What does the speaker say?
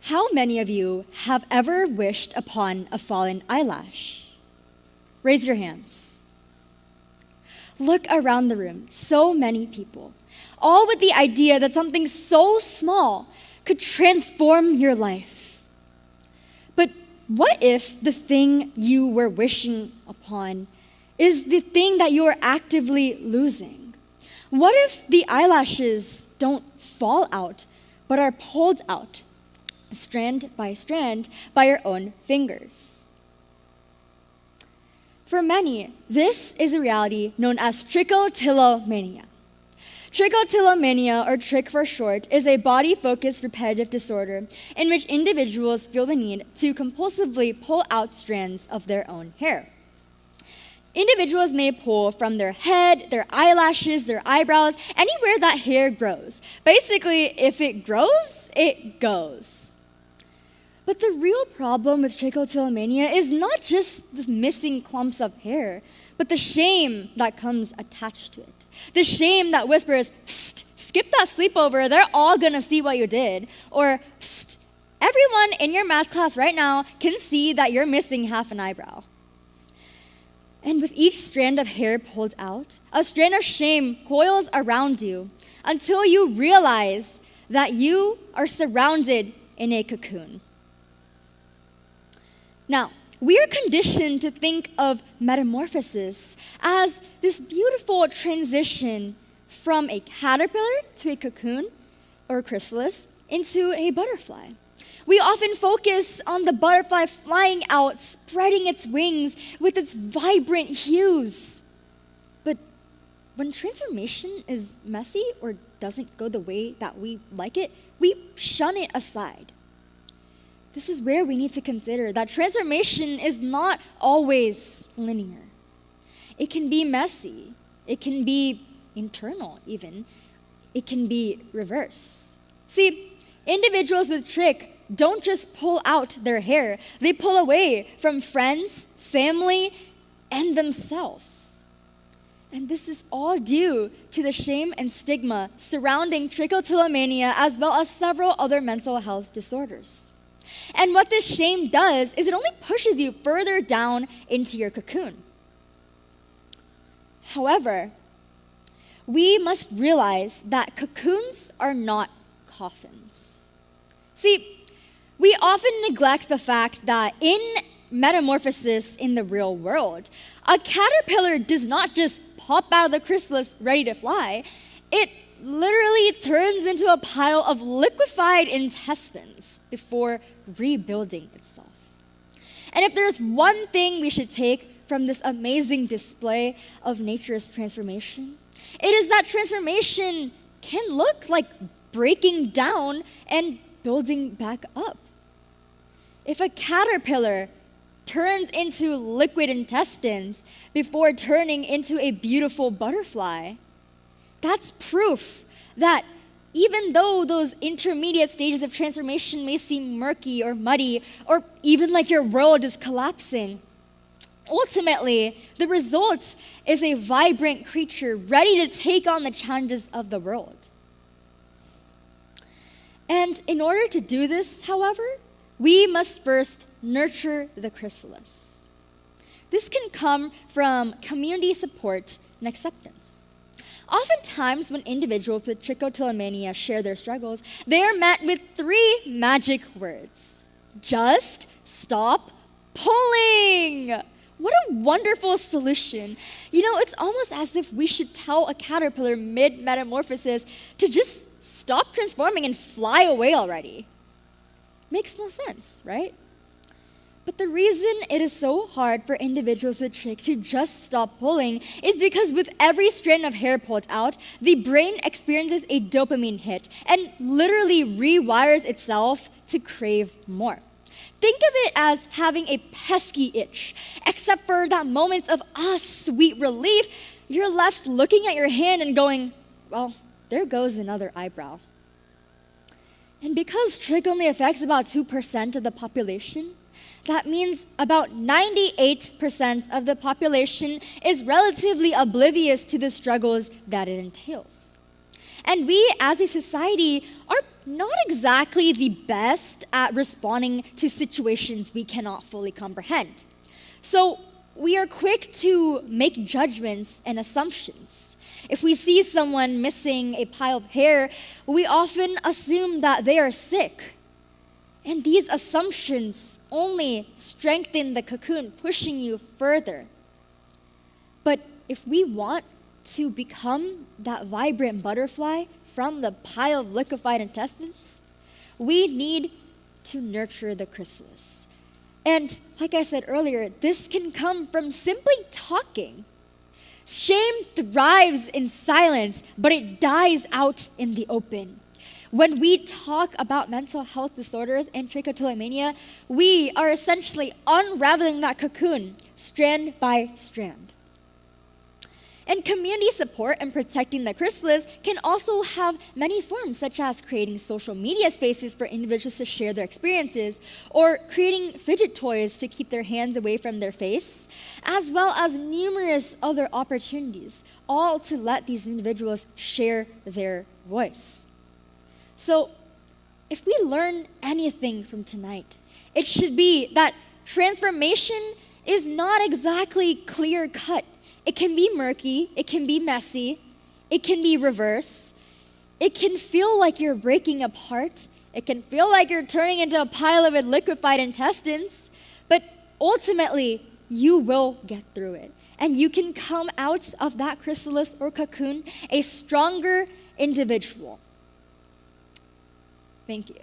How many of you have ever wished upon a fallen eyelash? Raise your hands. Look around the room, so many people, all with the idea that something so small could transform your life. But what if the thing you were wishing upon is the thing that you are actively losing? What if the eyelashes don't fall out, but are pulled out, strand by strand, by your own fingers? For many, this is a reality known as trichotillomania. Trichotillomania, or trick for short, is a body-focused repetitive disorder in which individuals feel the need to compulsively pull out strands of their own hair. Individuals may pull from their head, their eyelashes, their eyebrows, anywhere that hair grows. Basically, if it grows, it goes. But the real problem with trichotillomania is not just the missing clumps of hair, but the shame that comes attached to it. The shame that whispers, "Psst, skip that sleepover, they're all gonna see what you did." Or, "Psst, everyone in your math class right now can see that you're missing half an eyebrow." And with each strand of hair pulled out, a strand of shame coils around you until you realize that you are surrounded in a cocoon. Now, we are conditioned to think of metamorphosis as this beautiful transition from a caterpillar to a cocoon or chrysalis into a butterfly. We often focus on the butterfly flying out, spreading its wings with its vibrant hues. But when transformation is messy or doesn't go the way that we like it, we shun it aside. This is where we need to consider that transformation is not always linear. It can be messy. It can be internal, even. It can be reverse. See, individuals with trick don't just pull out their hair. They pull away from friends, family, and themselves. And this is all due to the shame and stigma surrounding trichotillomania as well as several other mental health disorders. And what this shame does is it only pushes you further down into your cocoon. However, we must realize that cocoons are not coffins. See, we often neglect the fact that in metamorphosis in the real world, a caterpillar does not just pop out of the chrysalis ready to fly. It literally turns into a pile of liquefied intestines before rebuilding itself. And if there's one thing we should take from this amazing display of nature's transformation, it is that transformation can look like breaking down and building back up. If a caterpillar turns into liquid intestines before turning into a beautiful butterfly, that's proof that even though those intermediate stages of transformation may seem murky or muddy, or even like your world is collapsing, ultimately, the result is a vibrant creature ready to take on the challenges of the world. And in order to do this, however, we must first nurture the chrysalis. This can come from community support and acceptance. Oftentimes, when individuals with trichotillomania share their struggles, they are met with 3 magic words. Just stop pulling. What a wonderful solution. You know, it's almost as if we should tell a caterpillar mid-metamorphosis to just stop transforming and fly away already. Makes no sense, right? But the reason it is so hard for individuals with trick to just stop pulling is because with every strand of hair pulled out, the brain experiences a dopamine hit and literally rewires itself to crave more. Think of it as having a pesky itch, except for that moments of sweet relief, you're left looking at your hand and going, well, there goes another eyebrow. And because trick only affects about 2% of the population, that means about 98% of the population is relatively oblivious to the struggles that it entails. And we as a society are not exactly the best at responding to situations we cannot fully comprehend. So we are quick to make judgments and assumptions. If we see someone missing a pile of hair, we often assume that they are sick. And these assumptions only strengthen the cocoon, pushing you further. But if we want to become that vibrant butterfly from the pile of liquefied intestines, we need to nurture the chrysalis. And like I said earlier, this can come from simply talking. Shame thrives in silence, but it dies out in the open. When we talk about mental health disorders and trichotillomania, we are essentially unraveling that cocoon strand by strand. And community support and protecting the chrysalis can also have many forms, such as creating social media spaces for individuals to share their experiences, or creating fidget toys to keep their hands away from their face, as well as numerous other opportunities, all to let these individuals share their voice. So, if we learn anything from tonight, it should be that transformation is not exactly clear-cut. It can be murky, it can be messy, it can be reverse. It can feel like you're breaking apart. It can feel like you're turning into a pile of liquefied intestines. But ultimately, you will get through it. And you can come out of that chrysalis or cocoon a stronger individual. Thank you.